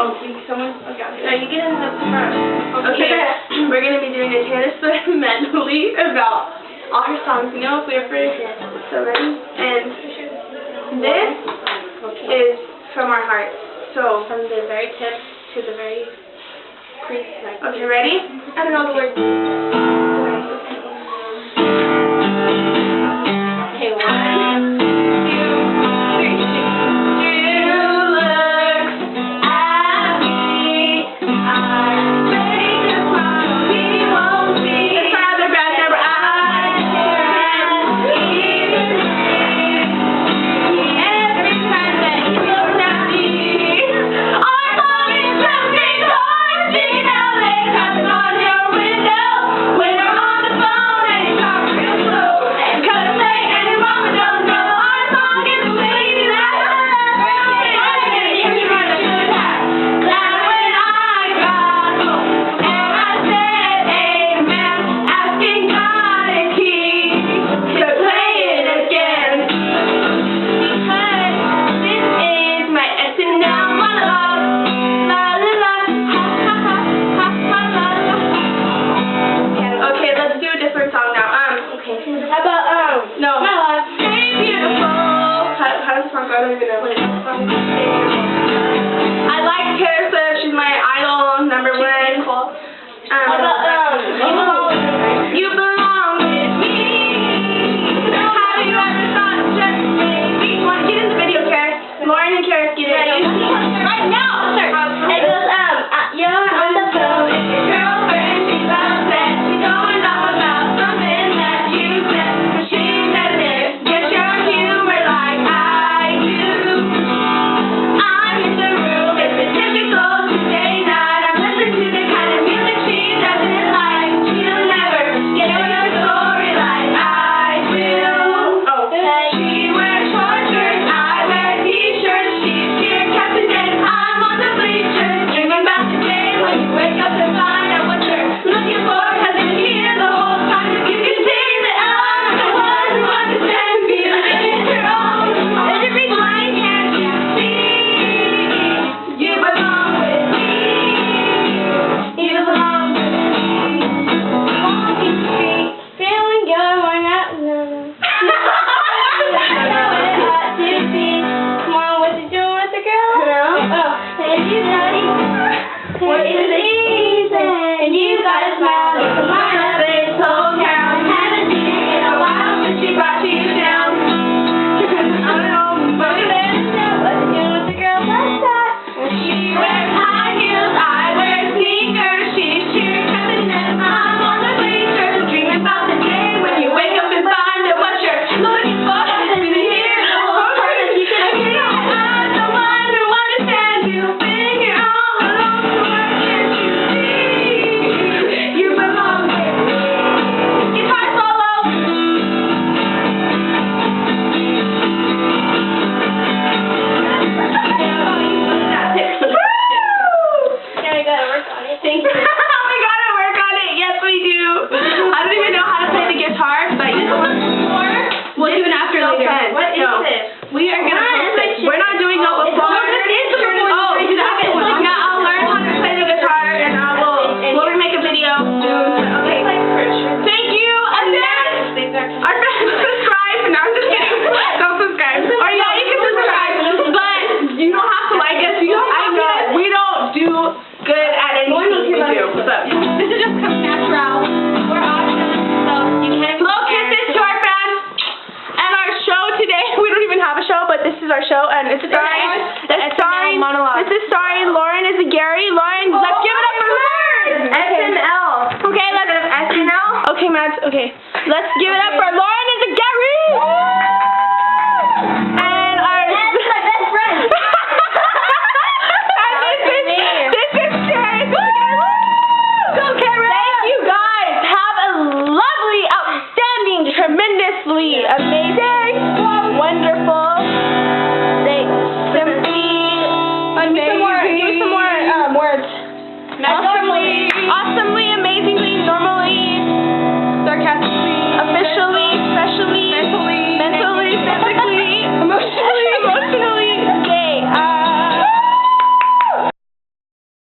Oh, someone? Okay. No, you get in the front. Okay. We're going to be doing a Taylor Swift medley about all her songs. You know, if we're free. So ready? And this is from our hearts. So, from the very tip to the very crease. Okay, ready? I don't know the words. Okay, 1, 2, 3. I don't even know. I like Taylor Swift. She's my idol, number one. You belong with me. Have you ever thought just maybe? You want to get in the video, Karis? Lauren and Karis, get in. Right now. It goes, you're on the phone. It's your girlfriend. She's upset. She's going off about something that you said. But she said this. Get your humor like this is our show, and it's